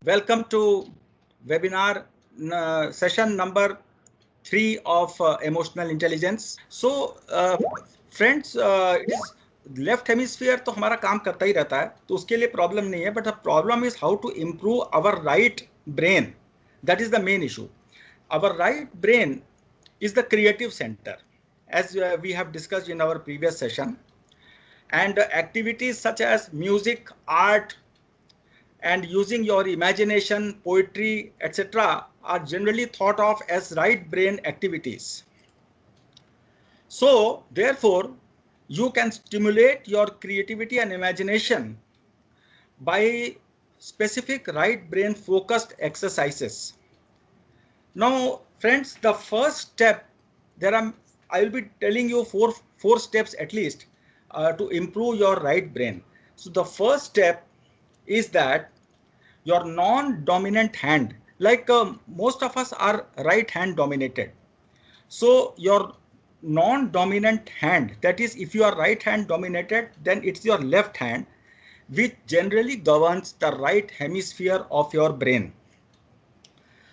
Welcome to webinar session number 3 of emotional intelligence. So friends, it is left hemisphere तो हमारा काम करता ही रहता है, तो उसके लिए प्रॉब्लम नहीं है, but the problem is how to improve our right brain. That is the main issue. Our right brain is the creative center, as we have discussed in our previous session, and activities such as music, art, and using your imagination, poetry, etc. are generally thought of as right brain activities. So, therefore, you can stimulate your creativity and imagination by specific right brain focused exercises. Now, friends, the first step, I will be telling you four steps at least to improve your right brain. So the first step is that your non-dominant hand, like most of us are right hand dominated. So your non-dominant hand, that is, if you are right hand dominated, then it's your left hand, which generally governs the right hemisphere of your brain.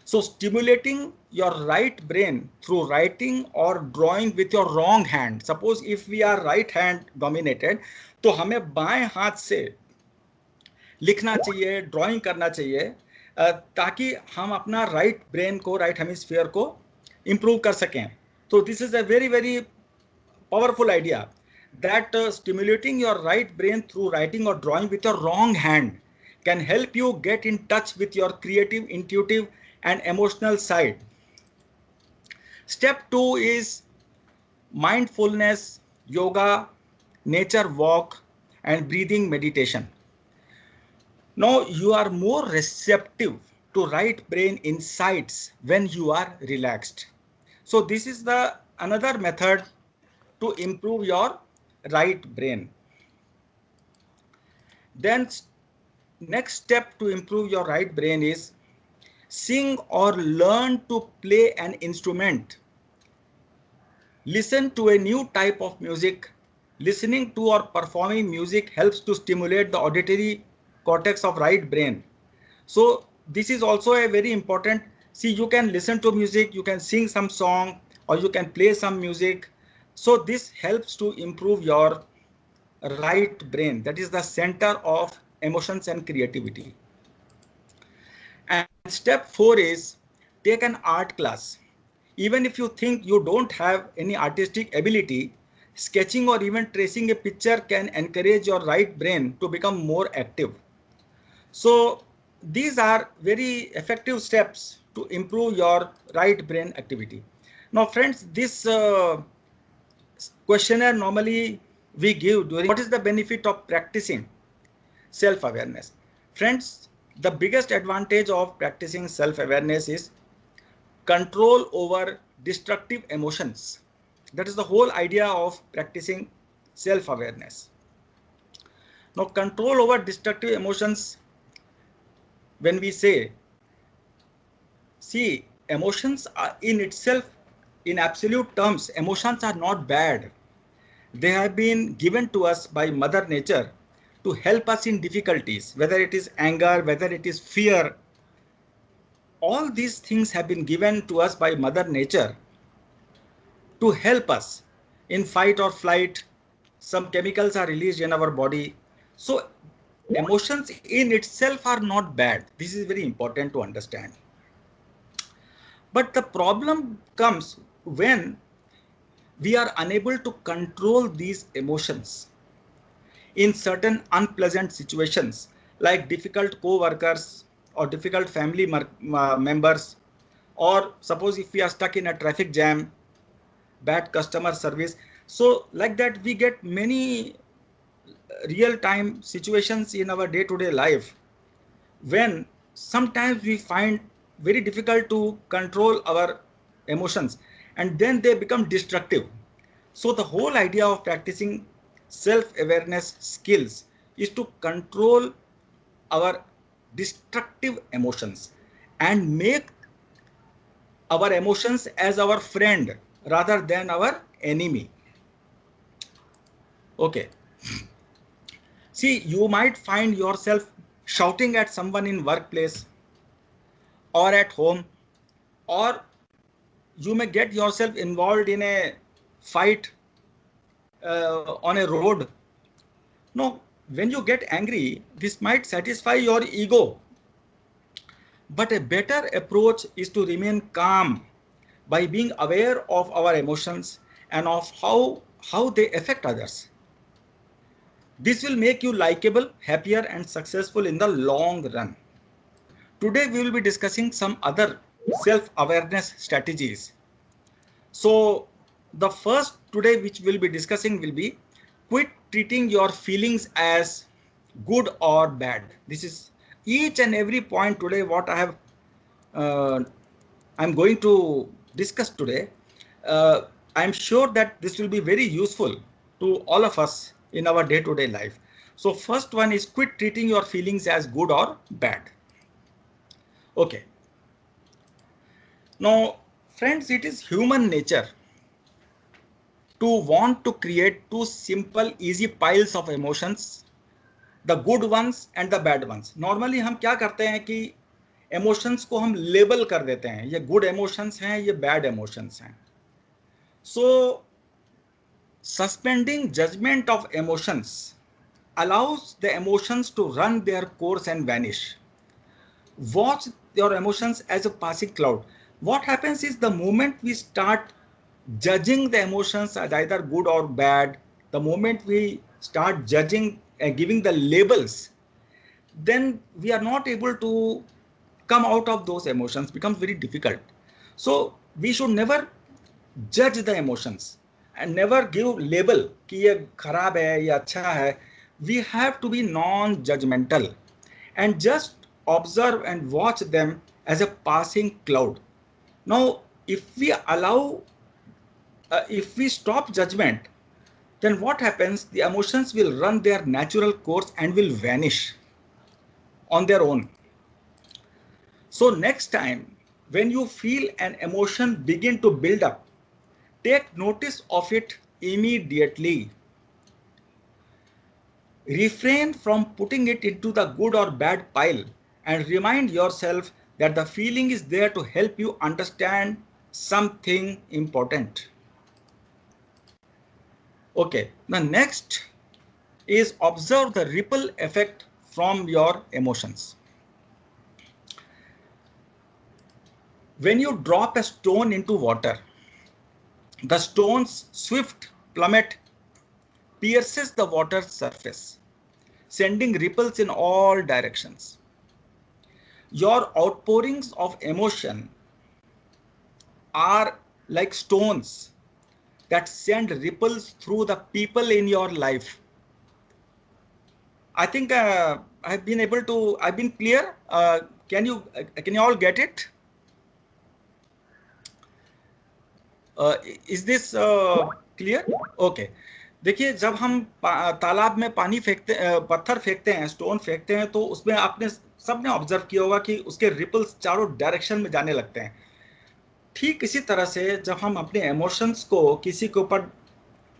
So stimulating your right brain through writing or drawing with your wrong hand. Suppose if we are right hand dominated, तो हमें बाएं हाथ से लिखना चाहिए, drawing करना चाहिए, ताकि हम अपना राइट ब्रेन को, राइट हेमिस्फीयर को इम्प्रूव कर सकें. तो this is a very very powerful idea that stimulating your right brain through writing or drawing with your wrong hand can help you get in touch with your creative, intuitive, and emotional side. Step 2 is mindfulness, yoga, nature walk, and breathing meditation. Now you are more receptive to right brain insights when you are relaxed. So this is the another method to improve your right brain. Then next step to improve your right brain is sing or learn to play an instrument. Listen to a new type of music. Listening to or performing music helps to stimulate the auditory cortex of right brain. So this is also a very important. See, you can listen to music, you can sing some song, or you can play some music. So this helps to improve your right brain, that is the center of emotions and creativity. And step 4 is take an art class. Even if you think you don't have any artistic ability, sketching or even tracing a picture can encourage your right brain to become more active. So these are very effective steps to improve your right brain activity. Now friends, this questionnaire normally we give during what is the benefit of practicing self-awareness. Friends, the biggest advantage of practicing self-awareness is control over destructive emotions. That is the whole idea of practicing self-awareness. Now, control over destructive emotions, when we say, see, emotions are in itself, in absolute terms, emotions are not bad. They have been given to us by Mother Nature to help us in difficulties, whether it is anger, whether it is fear. All these things have been given to us by Mother Nature to help us in fight or flight. Some chemicals are released in our body. So emotions in itself are not bad. This is very important to understand. But the problem comes when we are unable to control these emotions in certain unpleasant situations, like difficult co-workers or difficult family members, or suppose if we are stuck in a traffic jam, bad customer service. So like that, we get many real-time situations in our day-to-day life when sometimes we find very difficult to control our emotions, and then they become destructive. So the whole idea of practicing self-awareness skills is to control our destructive emotions and make our emotions as our friend rather than our enemy. Okay. See, you might find yourself shouting at someone in workplace, or at home, or you may get yourself involved in a fight on a road. No, when you get angry, this might satisfy your ego. But a better approach is to remain calm by being aware of our emotions and of how they affect others. This will make you likable, happier, and successful in the long run. Today, we will be discussing some other self-awareness strategies. So, the first today which we'll be discussing will be quit treating your feelings as good or bad. This is each and every point today what uh, I'm going to discuss today. I'm sure that this will be very useful to all of us in our day-to-day life. So first one is quit treating your feelings as good or bad. Okay. Now, friends, it is human nature to want to create two simple, easy piles of emotions, the good ones and the bad ones. Normally हम क्या करते हैं कि emotions को हम label कर देते हैं, ये good emotions हैं, ये bad emotions हैं. So suspending judgment of emotions allows the emotions to run their course and vanish. Watch your emotions as a passing cloud. What happens is the moment we start judging the emotions as either good or bad, the moment we start judging and giving the labels, then we are not able to come out of those emotions, becomes very difficult. So we should never judge the emotions and never give label कि ये खराब है ये अच्छा है. We have to be non-judgmental and just observe and watch them as a passing cloud. Now, if we stop judgment, then what happens? The emotions will run their natural course and will vanish on their own. So next time, when you feel an emotion begin to build up, take notice of it immediately. Refrain from putting it into the good or bad pile and remind yourself that the feeling is there to help you understand something important. Okay, the next is observe the ripple effect from your emotions. When you drop a stone into water, the stone's swift plummet pierces the water's surface, sending ripples in all directions. Your outpourings of emotion are like stones that send ripples through the people in your life. I think I've been clear. Can you all get it? Is this clear? Okay. देखिए जब हम तालाब में पानी फेंकते पत्थर फेंकते हैं, स्टोन फेंकते हैं, तो उसमें आपने सबने ऑब्जर्व किया होगा कि उसके रिपल्स चारों डायरेक्शन में जाने लगते हैं. ठीक इसी तरह से जब हम अपने इमोशंस को किसी के ऊपर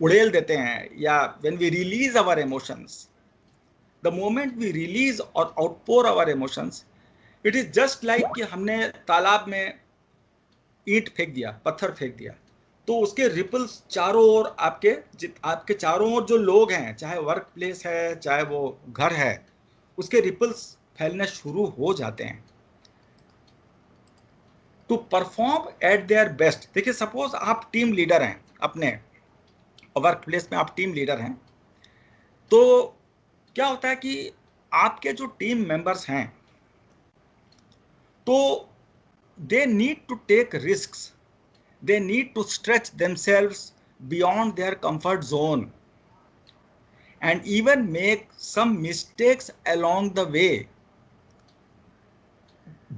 उड़ेल देते हैं या when we release our emotions, the moment we release और outpour our emotions, it is just like कि हमने तालाब में ईंट फेंक दिया, पत्थर फेंक दिया, तो उसके रिपल्स चारों ओर आपके चारों ओर जो लोग हैं, चाहे वर्क प्लेस है चाहे वो घर है, उसके रिपल्स फैलने शुरू हो जाते हैं. To perform at their best. देखिए सपोज आप टीम लीडर हैं, अपने वर्क प्लेस में आप टीम लीडर हैं, तो क्या होता है कि आपके जो टीम मेंबर्स हैं, तो they need to take risks, they need to stretch themselves beyond their comfort zone and even make some mistakes along the way.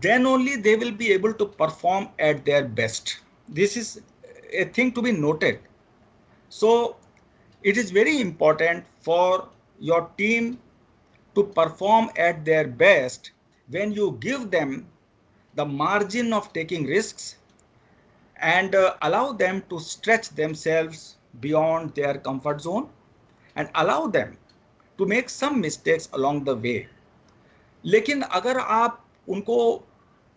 Then only they will be able to perform at their best. This is a thing to be noted. So it is very important for your team to perform at their best when you give them the margin of taking risks and allow them to stretch themselves beyond their comfort zone and allow them to make some mistakes along the way. लेकिन अगर आप उनको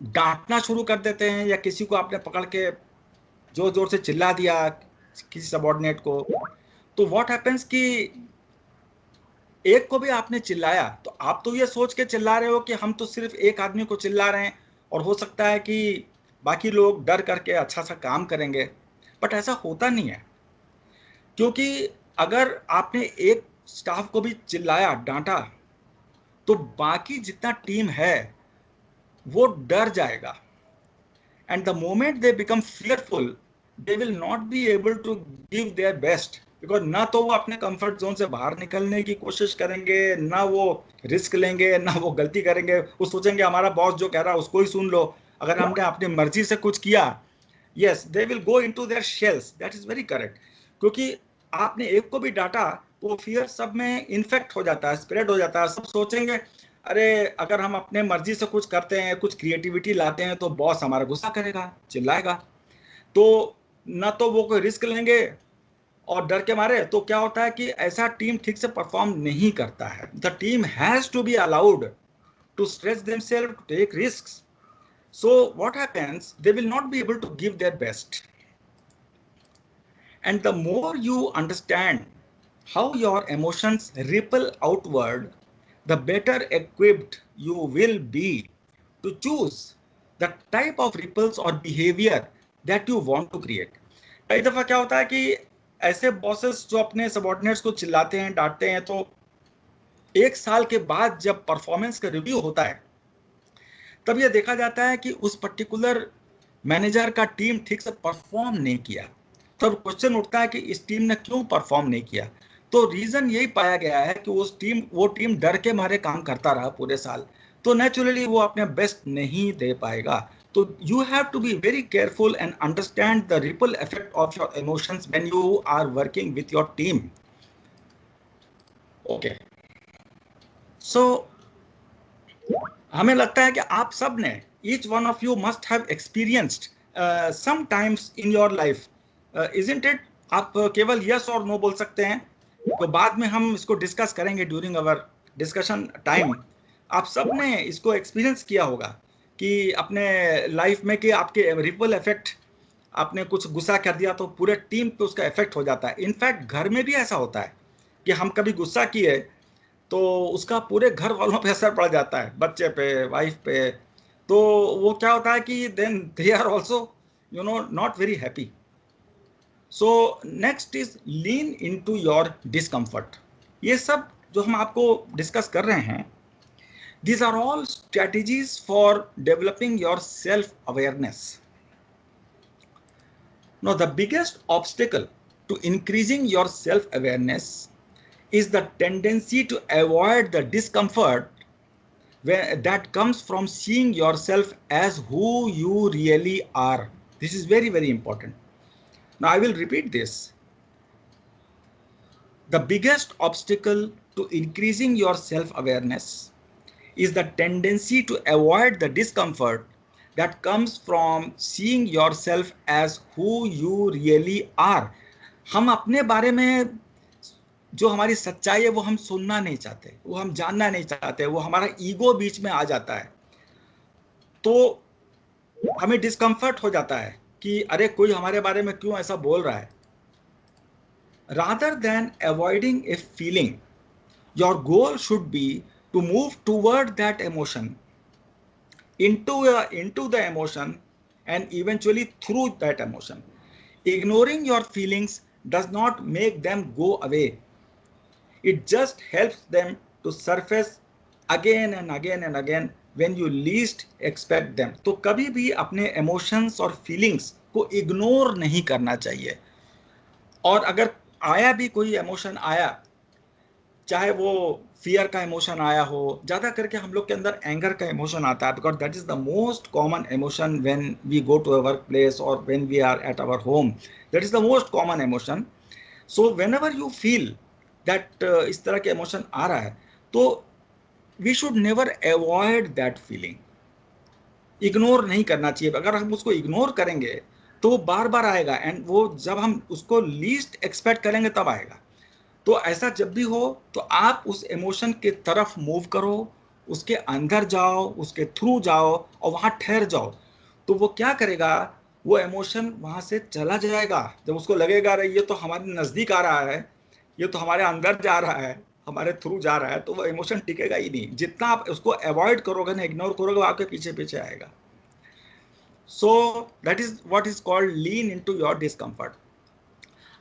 डांटना शुरू कर देते हैं, या किसी को आपने पकड़ के जोर जोर से चिल्ला दिया किसी सबॉर्डिनेट को, तो व्हाट हैपेंस कि एक को भी आपने चिल्लाया तो आप तो ये सोच के चिल्ला रहे हो कि हम तो सिर्फ एक आदमी को चिल्ला रहे हैं और हो सकता है कि बाकी लोग डर करके अच्छा सा काम करेंगे, बट ऐसा होता नहीं है। क्योंकि अगर आपने एक स्टाफ को भी चिल्लाया, डांटा, तो बाकी जितना टीम है वो डर जाएगा, and the moment they become fearful they will not be able to give their best, because ना तो वो अपने कंफर्ट जोन से बाहर निकलने की कोशिश करेंगे, ना वो रिस्क लेंगे, ना वो गलती करेंगे। वो सोचेंगे हमारा बॉस जो कह रहा है उसको ही सुन लो, अगर हमने अपनी मर्जी से कुछ किया, yes they will go into their shells. That is very correct. क्योंकि आपने एक को भी डांटा तो फियर सब में इन्फेक्ट हो जाता है, स्प्रेड हो जाता है। सब सोचेंगे अरे अगर हम अपने मर्जी से कुछ करते हैं, कुछ क्रिएटिविटी लाते हैं, तो बॉस हमारा गुस्सा करेगा, चिल्लाएगा। तो ना तो वो कोई रिस्क लेंगे, और डर के मारे तो क्या होता है कि ऐसा टीम ठीक से परफॉर्म नहीं करता है। The team has to be allowed to stretch themself, to take risks. So what happens, they will not be able to give their best. And the more you understand how your emotions ripple outward, the better equipped you will be to choose the type of ripples or behavior that you want to create. कई दफा क्या होता है कि ऐसे bosses जो अपने subordinates को चिल्लाते हैं, डांटते हैं, तो एक साल के बाद जब परफॉर्मेंस का रिव्यू होता है तब यह देखा जाता है कि उस पर्टिकुलर मैनेजर का टीम ठीक से परफॉर्म नहीं किया। तब क्वेश्चन उठता है कि इस टीम ने क्यों परफॉर्म नहीं किया। तो रीजन यही पाया गया है कि वो टीम डर के मारे काम करता रहा पूरे साल, तो नेचुरली वो अपने बेस्ट नहीं दे पाएगा। तो you have to be very careful and understand the ripple effect of your emotions when you are working with your team. Okay, so हमें लगता है कि आप सब ने, each one of you must have experienced sometimes in your life, isn't it? आप केवल yes और no बोल सकते हैं, तो बाद में हम इसको डिस्कस करेंगे ड्यूरिंग अवर डिस्कशन टाइम। आप सब ने इसको एक्सपीरियंस किया होगा कि अपने लाइफ में कि आपके रिपल इफेक्ट, आपने कुछ गुस्सा कर दिया तो पूरे टीम पे उसका इफेक्ट हो जाता है। इनफैक्ट घर में भी ऐसा होता है कि हम कभी गुस्सा किए तो उसका पूरे घर वालों पे असर पड़ जाता है, बच्चे पे, वाइफ पे। तो वो क्या होता है कि then they are also not very happy. So next is lean into your discomfort. ये सब जो हम आपको डिस्कस कर रहे हैं, these are all strategies for developing your self awareness. Now the biggest obstacle to increasing your self awareness is the tendency to avoid the discomfort that comes from seeing yourself as who you really are. This is very, very important. Now I will repeat this. The biggest obstacle to increasing your self-awareness is the tendency to avoid the discomfort that comes from seeing yourself as who you really are. हम अपने बारे में जो हमारी सच्चाई है वो हम सुनना नहीं चाहते, वो हम जानना नहीं चाहते, वो हमारा ईगो बीच में आ जाता है, तो हमें डिस्कम्फर्ट हो जाता है कि अरे कोई हमारे बारे में क्यों ऐसा बोल रहा है। Rather than avoiding a feeling, your goal should be to move toward that emotion, into the emotion, and eventually through that emotion. Ignoring your feelings does not make them go away. It just helps them to surface again and again and again when you least expect them. तो कभी भी अपने emotions और feelings को ignore नहीं करना चाहिए। और अगर आया भी कोई emotion आया, चाहे वो फियर का इमोशन आया हो, ज्यादा करके हम लोग के अंदर एंगर का इमोशन आता है, because that is the most common emotion when we go to a work place और when we are at our home. That is the most common emotion. So whenever you feel that इस तरह के emotion आ रहा है, तो we should never avoid that feeling. Ignore नहीं करना चाहिए। अगर हम उसको इग्नोर करेंगे तो वो बार बार आएगा, एंड वो जब हम उसको लीस्ट एक्सपेक्ट करेंगे तब आएगा। तो ऐसा जब भी हो तो आप उस इमोशन के तरफ मूव करो, उसके अंदर जाओ, उसके थ्रू जाओ और वहां ठहर जाओ, तो वो क्या करेगा, वो इमोशन वहां से चला जाएगा। जब उसको लगेगा अरे ये तो हमारे नजदीक आ रहा है, ये तो हमारे अंदर जा रहा है, हमारे थ्रू जा रहा है, तो वो इमोशन टिकेगा ही नहीं। जितना आप उसको अवॉइड करोगे ना, इग्नोर करोगे, वो आपके पीछे पीछे आएगा। So that is what is called lean into your discomfort.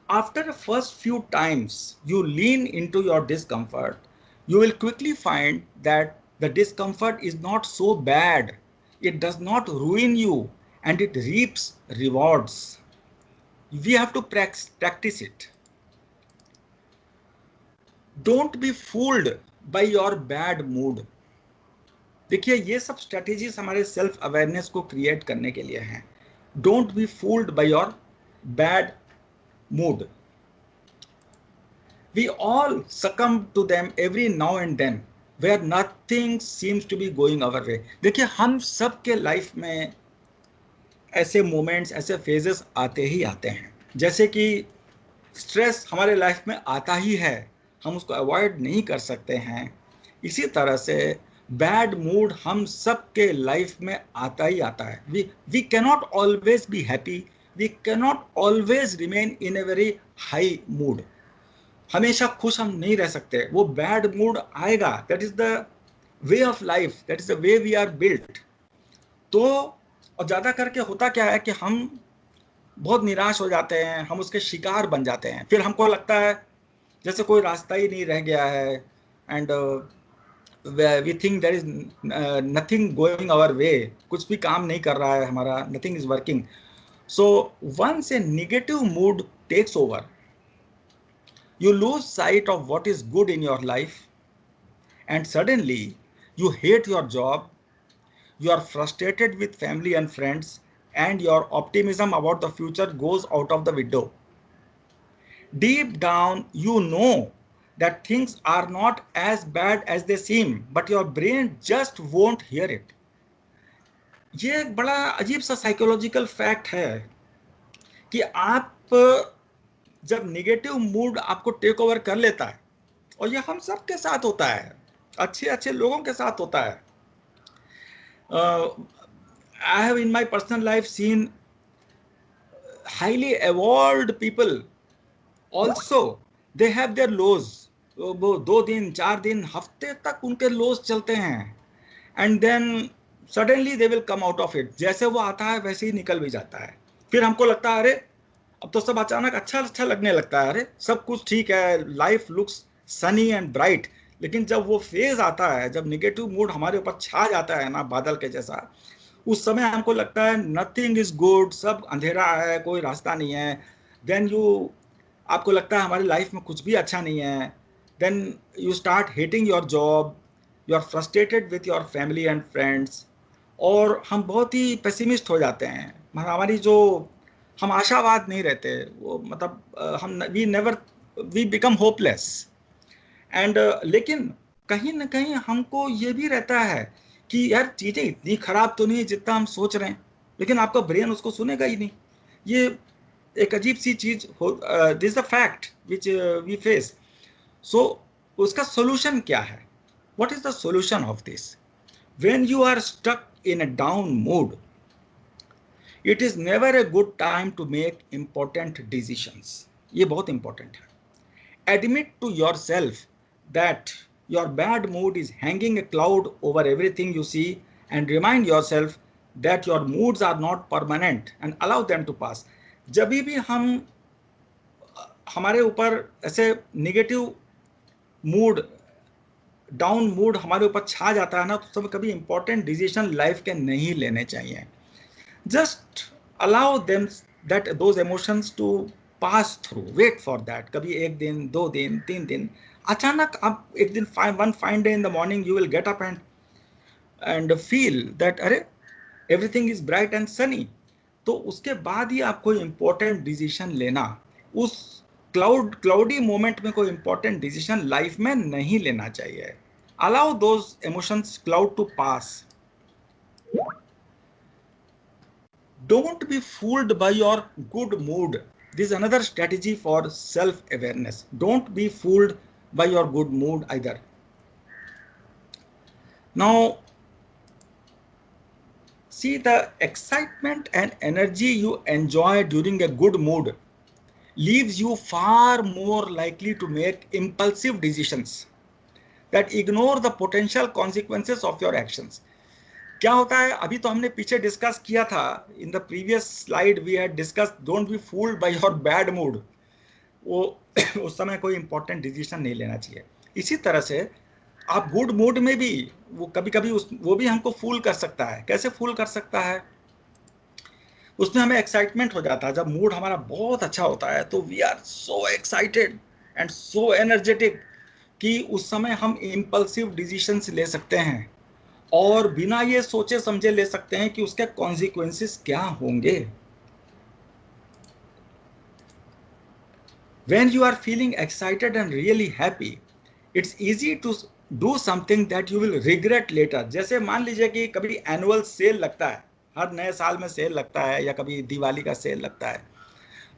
After the first few times you lean into your discomfort, you will quickly find that the discomfort is not so bad. It does not ruin you and it reaps rewards. We have to practice it. Don't be fooled by your bad mood. देखिए, ये सब strategies हमारे self awareness को create करने के लिए हैं. Don't be fooled by your bad mood. We all succumb to them every now and then where nothing seems to be going our way. देखिए, हम सब के लाइफ में ऐसे मोमेंट्स, ऐसे फेजेस आते ही आते हैं. जैसे कि स्ट्रेस हमारे लाइफ में आता ही है, हम उसको अवॉइड नहीं कर सकते हैं. इसी तरह से बैड मूड हम सब के लाइफ में आता ही आता है. We cannot always be happy, we cannot always remain in a very high mood. हमेशा खुश हम नहीं रह सकते, वो बैड मूड आएगा. That is the way of life, that is the way we are built. तो और ज़्यादा करके होता क्या है कि हम बहुत निराश हो जाते हैं, हम उसके शिकार बन जाते हैं. फिर हमको लगता है जैसे कोई रास्ता ही नहीं रह गया है, and we think there is nothing going our way. कुछ भी काम नहीं कर रहा है हमारा, nothing is working. So once a negative mood takes over, you lose sight of what is good in your life, and suddenly you hate your job, you are frustrated with family and friends, and your optimism about the future goes out of the window. Deep down you know that things are not as bad as they seem, but your brain just won't hear it. ये एक बड़ा अजीब सा psychological fact है कि आप जब negative mood आपको टेक ओवर कर लेता है, और ये हम सब के साथ होता है, अच्छे अच्छे लोगों के साथ होता है. I have in my personal life seen highly evolved people also, they have their lows. वो 2 दिन 4 दिन हफ्ते तक उनके लोज चलते हैं, and then suddenly they will come out of it. जैसे वो आता है वैसे ही निकल भी जाता है. फिर हमको लगता है अरे अब तो सब अचानक अच्छा अच्छा लगने लगता है, अरे सब कुछ ठीक है, life looks Sunny and bright. लेकिन जब वो फेज आता है, जब निगेटिव मूड हमारे ऊपर छा जाता है ना बादल के जैसा, उस समय हमको लगता है नथिंग इज गुड, सब अंधेरा है, कोई रास्ता नहीं है. देन आपको लगता है हमारी लाइफ में कुछ भी अच्छा नहीं है. Then you start hating your job, you are frustrated with your family and friends, और हम बहुत ही पेसिमिस्ट हो जाते हैं. हमारी जो हम आशावाद नहीं रहते, वो मतलब हम वी बिकम होपलेस. एंड लेकिन कहीं ना कहीं हमको ये भी रहता है कि यार चीज़ें इतनी खराब तो नहीं है जितना हम सोच रहे हैं, लेकिन आपका ब्रेन उसको सुनेगा ही नहीं. ये एक अजीब सी चीज हो. This the fact which we face. So उसका सोल्यूशन क्या है? What is the solution of this? When you are stuck in a down mood, it is never a good time to make important decisions. ये बहुत important है. Admit to yourself that your bad mood is hanging a cloud over everything you see, and remind yourself that your moods are not permanent and allow them to pass. जब भी हम हमारे ऊपर ऐसे negative mood, down mood हमारे ऊपर छा जाता है ना, तो सब कभी इंपॉर्टेंट डिसीजन लाइफ के नहीं लेने चाहिए. Just allow them that those emotions to pass through. Wait for that. कभी 1 दिन 2 दिन 3 दिन, अचानक आप एक दिन one fine day in the morning you will get up and feel that अरे everything is bright and sunny. तो उसके बाद ही आप कोई इंपॉर्टेंट डिसीजन लेना. उस क्लाउडी मोमेंट में कोई इंपॉर्टेंट डिसीजन लाइफ में नहीं लेना चाहिए. Allow those emotions cloud to pass. Don't be fooled by your good mood. This is another strategy for self-awareness. Don't be fooled by your good mood either. Now, see, the excitement and energy you enjoy during a good mood leaves you far more likely to make impulsive decisions that ignore the potential consequences of your actions. क्या होता है, अभी तो हमने पीछे discuss किया था, in the previous slide we had discuss don't be fooled by your bad mood. वो उस समय कोई इंपॉर्टेंट डिसीजन नहीं लेना चाहिए. इसी तरह से आप गुड मूड में भी वो कभी कभी वो भी हमको फूल कर सकता है. कैसे फूल कर सकता है? उसमें हमें एक्साइटमेंट हो जाता है. जब मूड हमारा बहुत अच्छा होता है तो we are so excited and so energetic कि उस समय हम इम्पल्सिव डिसीजंस ले सकते हैं और बिना ये सोचे समझे ले सकते हैं कि उसके कॉन्सिक्वेंसेस क्या होंगे. When you are feeling excited and really happy, it's easy to do something that you will regret later. जैसे मान लीजिए कि कभी एनुअल सेल लगता है, हर नए साल में सेल लगता है या कभी दिवाली का सेल लगता है,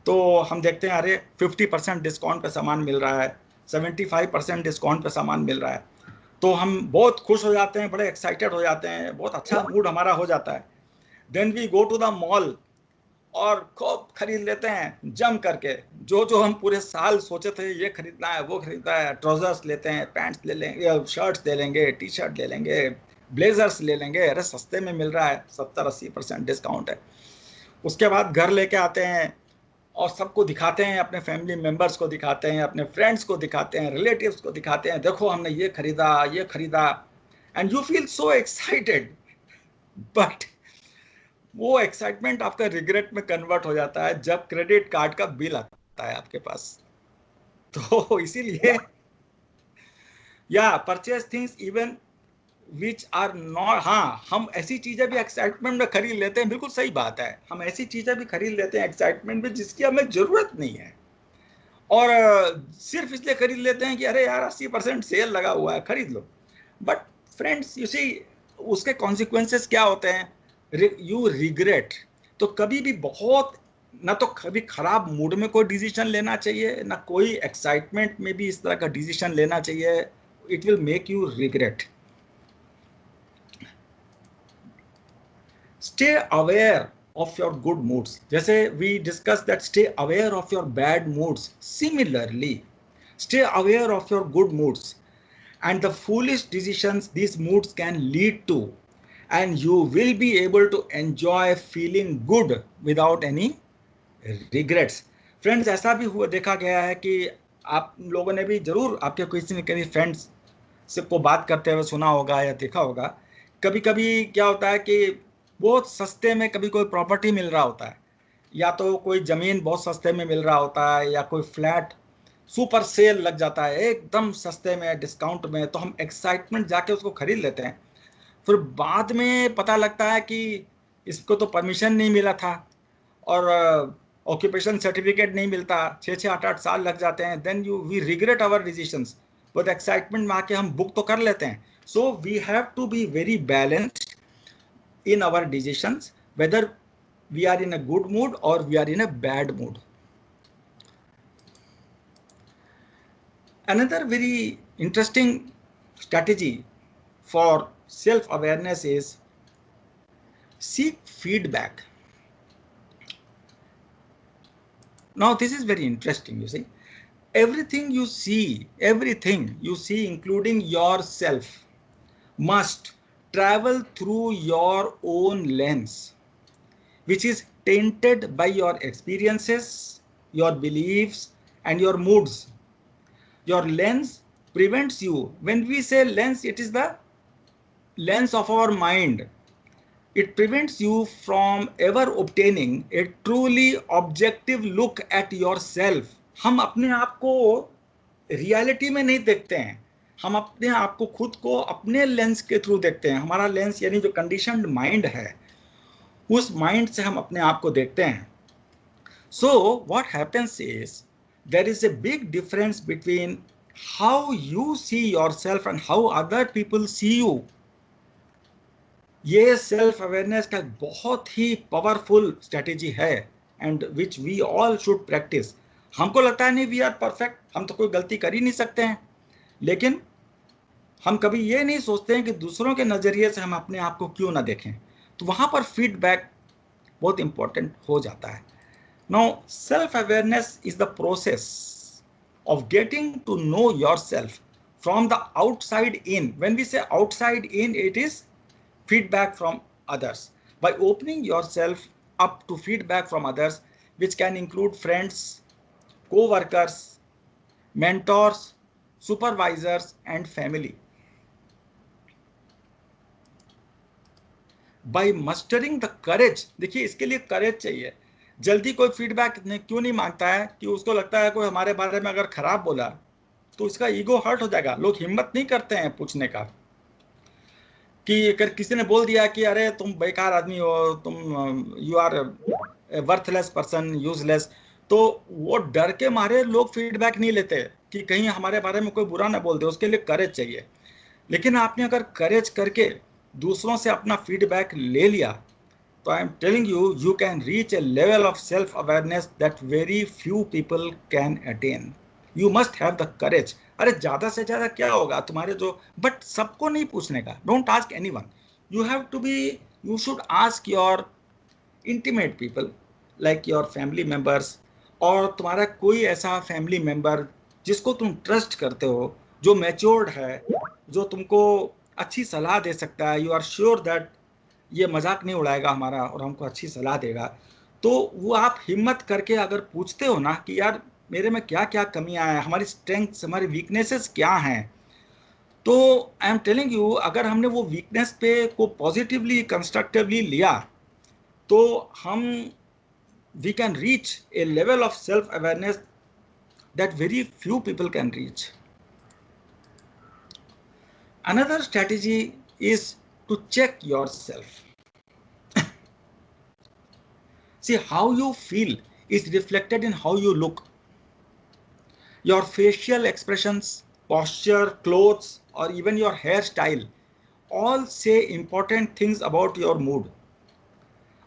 तो हम देखते हैं अरे 50% डिस्काउंट पे सामान मिल रहा है, 75% डिस्काउंट पे सामान मिल रहा है, तो हम बहुत खुश हो जाते हैं, बड़े एक्साइटेड हो जाते हैं, बहुत अच्छा मूड हमारा हो जाता है. Then we go to the mall और खूब खरीद लेते हैं जम करके, जो जो हम पूरे साल सोचे थे ये खरीदना है वो खरीदना है. ट्राउजर्स लेते हैं, पैंट्स ले लेंगे, शर्ट्स ले लेंगे, टी शर्ट ले लेंगे, ब्लेजर्स ले लेंगे, अरे सस्ते में मिल रहा है, 70-80% डिस्काउंट है. उसके बाद घर लेके आते हैं और सबको दिखाते हैं, अपने फैमिली मेंबर्स को दिखाते हैं, अपने फ्रेंड्स को दिखाते हैं, रिलेटिव्स को दिखाते हैं, देखो हमने ये खरीदा, and you feel so excited. But वो एक्साइटमेंट आपका रिग्रेट में कन्वर्ट हो जाता है जब क्रेडिट कार्ड का बिल आता है आपके पास. तो इसीलिए या purchase things even which are not, हाँ हम ऐसी चीजें भी एक्साइटमेंट में खरीद लेते हैं, बिल्कुल सही बात है, हम ऐसी चीजें भी खरीद लेते हैं एक्साइटमेंट में जिसकी हमें जरूरत नहीं है, और सिर्फ इसलिए खरीद लेते हैं कि अरे यार 80% सेल लगा हुआ है, खरीद लो. बट फ्रेंड्स यू सी, उसके कॉन्सिक्वेंसेस क्या होते हैं? You regret. तो कभी भी बहुत, ना तो कभी खराब मूड में कोई डिसीजन लेना चाहिए, ना कोई एक्साइटमेंट में भी इस तरह का डिसीजन लेना चाहिए. It will make you regret. Stay aware of your good moods. जैसे we discussed that stay aware of your bad moods. Similarly, stay aware of your good moods and the foolish decisions these moods can lead to, and you will be able to enjoy feeling good without any regrets. Friends, ऐसा भी हुआ देखा गया है कि आप लोगों ने भी जरूर आपके किसी न किसी फ्रेंड्स से को बात करते हुए सुना होगा या देखा होगा. कभी कभी क्या होता है कि बहुत सस्ते में कभी कोई प्रॉपर्टी मिल रहा होता है, या तो कोई जमीन बहुत सस्ते में मिल रहा होता है, या कोई फ्लैट सुपर सेल लग जाता है एकदम सस्ते में, डिस्काउंट में, तो हम एक्साइटमेंट जाके उसको खरीद लेते हैं. फिर बाद में पता लगता है कि इसको तो परमिशन नहीं मिला था और ऑक्यूपेशन सर्टिफिकेट नहीं मिलता, 6-8 साल लग जाते हैं. Then we regret our decisions. But excitement में आके हम बुक तो कर लेते हैं. So we have to be very balanced in our decisions, whether we are in a good mood or we are in a bad mood. Another very interesting strategy for self awareness is seek feedback. Now this is very interesting. You see, everything you see including yourself must travel through your own lens, which is tainted by your experiences, your beliefs, and your moods. Your lens prevents you. When we say lens, it is the lens of our mind. It prevents you from ever obtaining a truly objective look at yourself. हम अपने आप को reality में नहीं देखते हैं, हम अपने आप को खुद को अपने लेंस के थ्रू देखते हैं. हमारा लेंस यानी जो कंडीशनड माइंड है, उस माइंड से हम अपने आप को देखते हैं. So what happens is there is a big difference between how you see yourself and how other people see you. ये सेल्फ अवेयरनेस का बहुत ही पावरफुल स्ट्रेटेजी है and which we all should practice. हमको लगता है नहीं वी आर परफेक्ट, हम तो कोई गलती कर ही नहीं सकते हैं, लेकिन हम कभी ये नहीं सोचते हैं कि दूसरों के नजरिए से हम अपने आप को क्यों ना देखें, तो वहां पर फीडबैक बहुत इंपॉर्टेंट हो जाता है. Now self awareness is the process of getting to know yourself from the outside in. When we say outside in, it is feedback from others. By opening yourself up to feedback from others, which can include friends, co-workers, mentors, supervisors and family. By mustering the courage, देखिए इसके लिए करेज चाहिए. जल्दी कोई feedback क्यों नहीं मांगता है कि उसको लगता है कोई हमारे बारे में अगर खराब बोला तो इसका ईगो हर्ट हो जाएगा. लोग हिम्मत नहीं करते हैं पूछने का कि अगर किसी ने बोल दिया कि अरे तुम बेकार आदमी हो, तुम you are worthless person, useless, तो वो डर के मारे लोग फीडबैक नहीं लेते कि कहीं हमारे बारे में कोई बुरा ना बोल दे. उसके लिए करेज चाहिए. लेकिन आपने अगर करेज करके दूसरों से अपना फीडबैक ले लिया तो I am telling you, you can reach a level of self awareness that very few people can attain. You must have the courage. अरे ज्यादा से ज्यादा क्या होगा तुम्हारे जो, बट सबको नहीं पूछने का. Don't ask anyone. You have to be, you should ask your intimate people like your family members, और तुम्हारा कोई ऐसा फैमिली मेंबर जिसको तुम ट्रस्ट करते हो, जो मैच्योर्ड है, जो तुमको अच्छी सलाह दे सकता है. यू आर श्योर दैट ये मजाक नहीं उड़ाएगा हमारा और हमको अच्छी सलाह देगा. तो वो आप हिम्मत करके अगर पूछते हो ना कि यार मेरे में क्या क्या कमियां हैं, हमारी स्ट्रेंथ्स, हमारी वीकनेसेस क्या हैं, तो आई एम टेलिंग यू, अगर हमने वो वीकनेस पे को पॉजिटिवली कंस्ट्रक्टिवली लिया तो हम, we can reach a level of self awareness that very few people can reach. Another strategy is to check yourself. See, how you feel is reflected in how you look. Your facial expressions, posture, clothes, or even your hairstyle all say important things about your mood.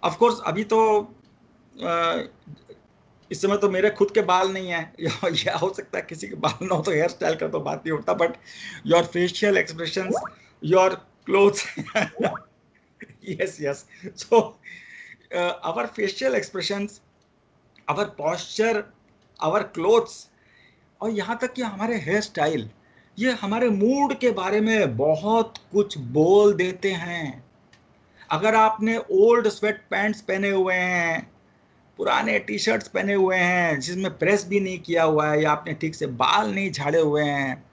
Of course, अभी तो इस समय तो मेरे खुद के बाल नहीं है, या हो सकता है किसी के बाल ना हो तो हेयर स्टाइल का तो बात नहीं उठता, but your facial expressions, your clothes, yes, yes. So our facial expressions, our posture, our clothes, और यहाँ तक कि हमारे हेयर स्टाइल, ये हमारे मूड के बारे में बहुत कुछ बोल देते हैं. अगर आपने ओल्ड स्वेट पैंट्स पहने हुए हैं, पुराने टी शर्ट्स पहने हुए हैं जिसमें प्रेस भी नहीं किया हुआ है, या आपने ठीक से बाल नहीं झाड़े हुए हैं,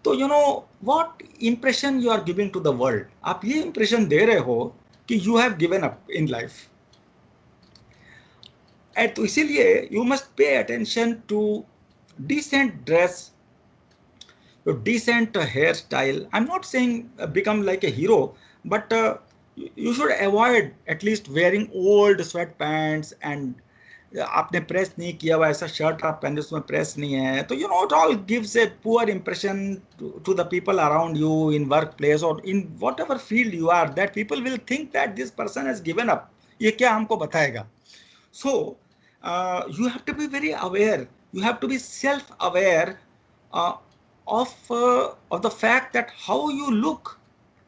तो you know what impression you are giving to the world. आप ये इंप्रेशन दे रहे हो कि you have given up in life. And तो इसीलिए you must pay attention to decent dress, your decent hairstyle. I'm not saying become like a hero, but you should avoid at least wearing old sweatpants and आपने press नहीं किया हुआ ऐसा shirt आप पहने उसमें प्रेस नहीं है, तो you know it all gives a poor impression to the people around you in work place और in whatever field you are, that people will think that this person has given up. ये क्या हमको बताएगा. So you have to be very aware. You have to be self-aware of the fact that how you look.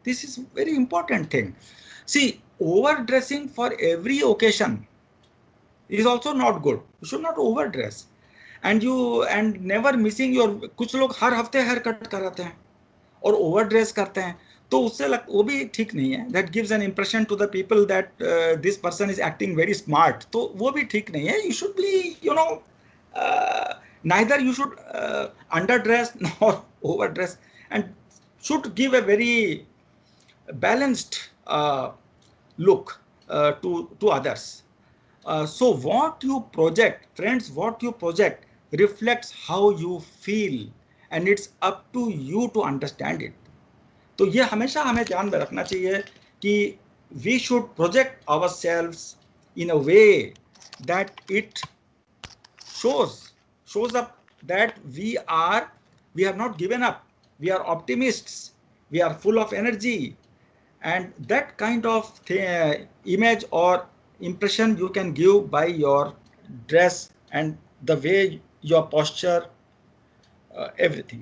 This is very important thing. See, overdressing for every occasion is also not good. You should not overdress. And never missing your. कुछ लोग हर हफ्ते hair cut कराते हैं और over dress करते हैं, तो उससे वो भी ठीक नहीं है. That gives an impression to the people that this person is acting very smart, तो वो भी ठीक नहीं है. You should be, you know, neither you should under dress nor over dress, and should give a very balanced look to others. So what you project, friends, what you project reflects how you feel, and it's up to you to understand it. तो ये हमेशा हमें ध्यान में रखना चाहिए कि we should project ourselves in a way that it shows up that we have not given up, we are optimists, we are full of energy, and that kind of image or impression you can give by your dress and the way your posture, everything.